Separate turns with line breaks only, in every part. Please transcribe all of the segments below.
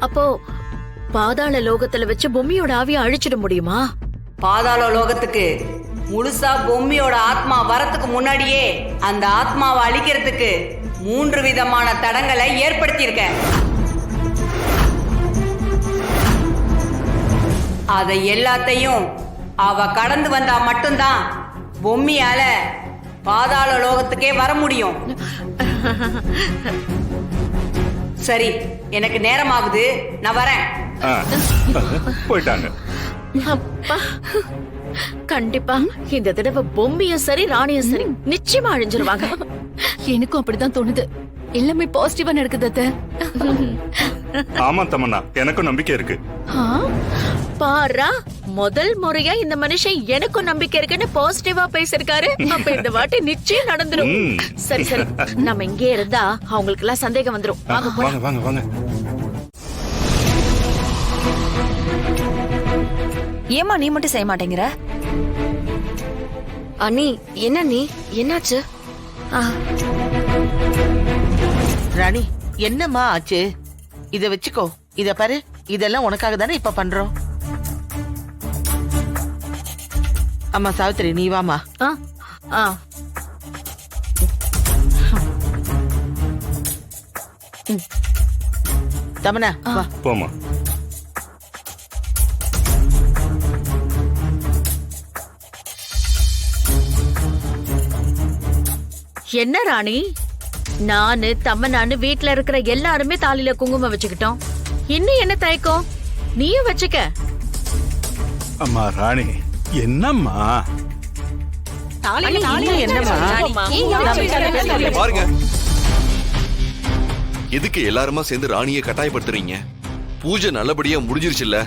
அப்போ பாதாள லோகத்துல வச்சு பொம்மியோட ஆவியை அழிச்சிட முடியுமா?
பாதாள லோகத்துக்கு முழுசா பொம்மியோட ஆத்மா வரத்துக்கு முன்னாடியே அந்த ஆத்மாவை அழிக்கிறதுக்கு 3 விதமான தடங்களை ஏற்படுத்தியிருக்க. அதை எல்லாத்தையும் அவ கடந்து வந்தா மட்டும்தான் பொம்மியால பாதாள லோகத்துக்கே வர முடியும். சரி, எனக்கு நேரம் ஆகுது, நான் வரேன்.
போயிட்டாங்க.
அப்பா, கண்டிப்பா இந்த தடவை பொம்மியும் சரி ராணியும் சரி நிச்சயமா அழிஞ்சிருவாங்க.
எனக்கும் அப்படிதான் தோணுது. எல்லாமே பாசிட்டிவா நடக்குது அத்தை.
ஆமா தமன்னா, எனக்கும் நம்பிக்கை இருக்கு.
பாரா, முதல் முறையா இந்த மனுஷன் எனக்கும் நம்பிக்கை இருக்குன்னு பாசிட்டிவா பேசிருக்காரு. அப்ப இந்த வாட்டி நிச்சயம் நடந்துரும். சரி சரி, நம்ம இங்கே இருந்தா அவங்களுக்கு எல்லாம் சந்தேகம் வந்துரும். வாங்க
வாங்க வாங்க வாங்க.
ஏமா நீ மட்டும் செய்ய மாட்டேங்கிற?
அண்ணி, என்ன நீ, என்னாச்சு?
ராணி, என்னம்மா ஆச்சு? இத வச்சுக்கோ, இத பாரு, இதெல்லாம் உனக்காக தானே இப்ப பண்றோம். அம்மா சாவித்திரி, நீ வாமா. தமனா வா.
போமா.
என்ன ராணி, நானு தம்மனானு வீட்டுல இருக்கிற எல்லாருமே தாலியில குங்குமம் வச்சுக்கிட்டோம். இன்னும் என்ன தயக்கம்? நீயும் வச்சுக்க.
அம்மா ராணி, என்னம்மா
பாருங்க, எதுக்கு எல்லாருமா சேர்ந்து ராணியை கட்டாயப்படுத்துறீங்க? பூஜை நல்லபடியா முடிஞ்சிருச்சுல்ல,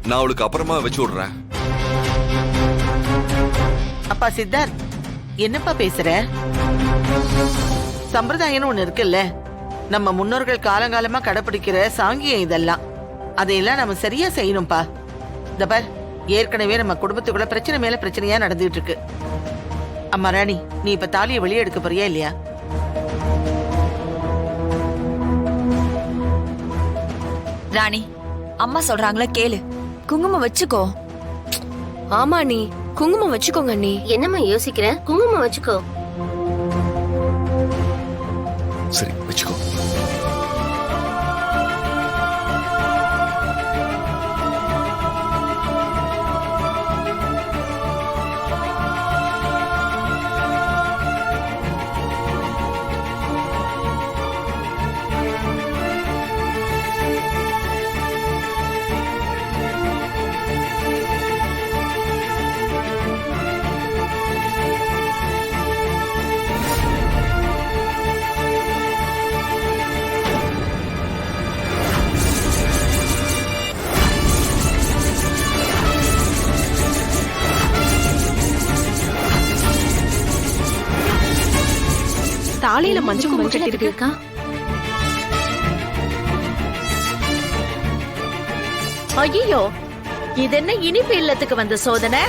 நான் அவளுக்கு அப்புறமா வச்சு விடுறேன்.
அப்பா சித்தார்த், என்னப்பா பேசுற? சம்பிரதாயம்னு ஒண்ணு இருக்குல்ல, நம்ம முன்னோர்கள் காலங்காலமா கடைபிடிக்கிற சாங்கியம் இதெல்லாம். அதையெல்லாம் நம்ம சரியா செய்யணும்பா. இந்த பார், ஏற்கனவே நம்ம குடும்பத்துக்குள்ள பிரச்சனை மேல பிரச்சனையா நடந்துட்டு இருக்கு. அம்மா ராணி, நீ இப்ப தாலியை வெளியே எடுக்க போறியா இல்லையா?
ராணி, அம்மா சொல்றாங்களா கேளு, குங்குமம் வச்சுக்கோ.
ஆமா நீ, குங்குமம் வச்சுக்கோங்க. நீ என்னம்மா யோசிக்கிற? குங்குமம் வச்சுக்கோ.
சரி, வச்சுக்கோ.
தாலியில மஞ்சள் குங்குமம் இருக்கா? ஐயோ, இது என்ன இனிப்பு இல்லத்துக்கு வந்த சோதனை?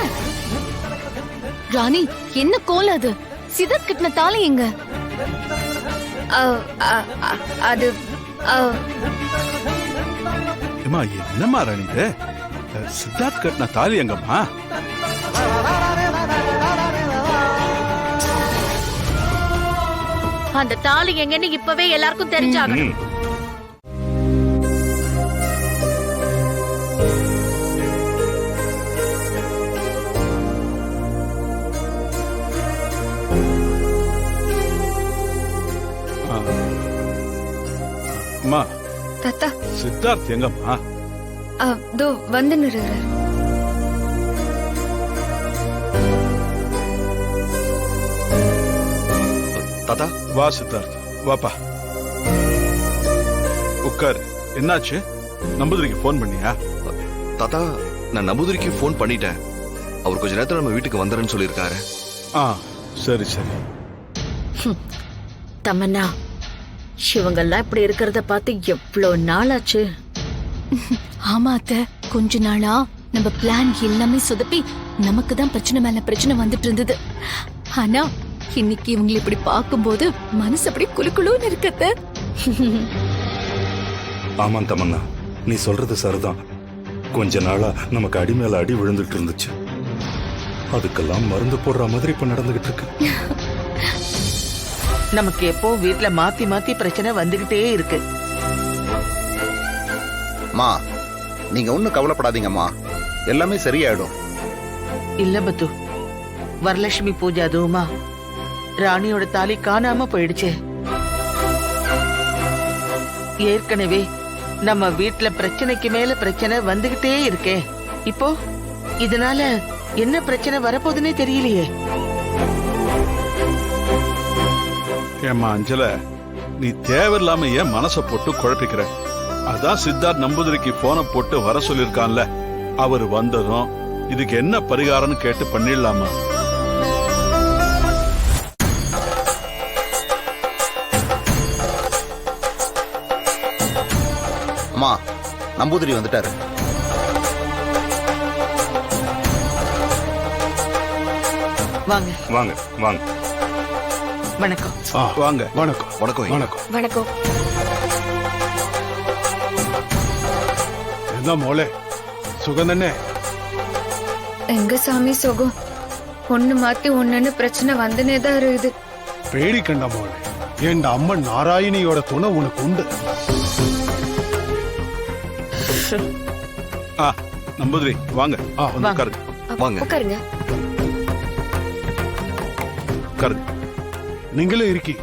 ராணி, என்ன கோல அது? சிதத் கிட்ட தாலி எங்க?
அது
என்னம்மா ராணி, சித்தார்த் கட்டின தாலி எங்கம்மா?
அந்த தாலி எங்கன்னு இப்பவே எல்லாருக்கும் தெரிஞ்சாகணும்.
அம்மா,
தாத்தா,
சித்தார்த் எங்கம்மா?
தோ வந்து நிறுறார்.
தாத்தா,
வா சித்தார்த், வாப்பா உட்காரு. என்னாச்சு? நம்பூதிரிக்கு போன் பண்ணியா?
தாத்தா, நான் நம்பூதிரிக்கு போன் பண்ணிட்டேன். அவர் கொஞ்ச நேரத்துல நம்ம வீட்டுக்கு வந்துறேன்னு சொல்லியிருக்காரு.
சரி சரி.
தமன்னா, இவங்கெல்லாம் இப்படி இருக்கிறத பார்த்து எவ்வளவு நாள் ஆச்சு.
ஆமா அத்தை, கொஞ்ச நாளா நம்ம பிளான் எல்லாமே சொதப்பி நமக்கு தான் பிரச்சனை மேல பிரச்சனை வந்துட்டு இருந்தது. ஆனா இன்னைக்கு இவங்களை இப்படி பார்க்கும்போது மனசு அப்படி குலுக்குலுன்னு இருக்கத்த.
ஆமாம் தமன்னா, நீ சொல்றது சரிதான். கொஞ்ச நாளா நமக்கு அடி மேல அடி விழுந்துட்டு இருந்துச்சு. அதுக்கெல்லாம் மருந்து போடுற மாதிரி இப்ப நடந்துகிட்டு இருக்கு.
நமக்கு எப்போ வீட்ல மாத்தி மாத்தி பிரச்சனை வந்துகிட்டே இருக்கு.
மா, நீங்க ஒண்ணும் கவலைப்படாதீங்கம்மா, எல்லாமே சரியாயிடும்.
இல்ல பத்து, வரலட்சுமி பூஜை அதுவுமா ராணியோட தாலி காணாம போயிடுச்சு. ஏற்கனவே நம்ம வீட்ல பிரச்சனைக்கு மேல பிரச்சனை வந்துகிட்டே இருக்கே. இப்போ இதனால என்ன பிரச்சனை வரப்போகுதுன்னே தெரியலையே.
ஏம்மா அஞ்சல, நீ தேவையில்லாம ஏன் மனசை போட்டு குழப்பிக்கிற? அதான் சித்தார்த் நம்பூதிரிக்கு போனை போட்டு வர சொல்லிருக்கான்ல, அவர் வந்ததும் இதுக்கு என்ன பரிகாரம்னு கேட்டு பண்ணிடலாமா?
அம்மா, நம்பூதிரி வந்துட்டாரு.
வாங்க
வாங்க வாங்க.
வணக்கம்.
வாங்க.
வணக்கம் வணக்கம்.
வணக்கம்.
என்ன மோளே, சுகந்தண்ணே?
எங்க சாமி சுகம், ஒண்ணு மாத்தி ஒண்ணுன்னு பிரச்சனை வந்துனே தான் இருக்குது.
பேடிக்கண்ட மோளே, என் அம்மன் நாராயணியோட துணை உனக்கு உண்டு. நம்பூதிரி வாங்க. வந்து உட்காருங்க.
வாங்க.
உட்காருங்க.
உட்காருங்க. நீங்களும் இருக்கி.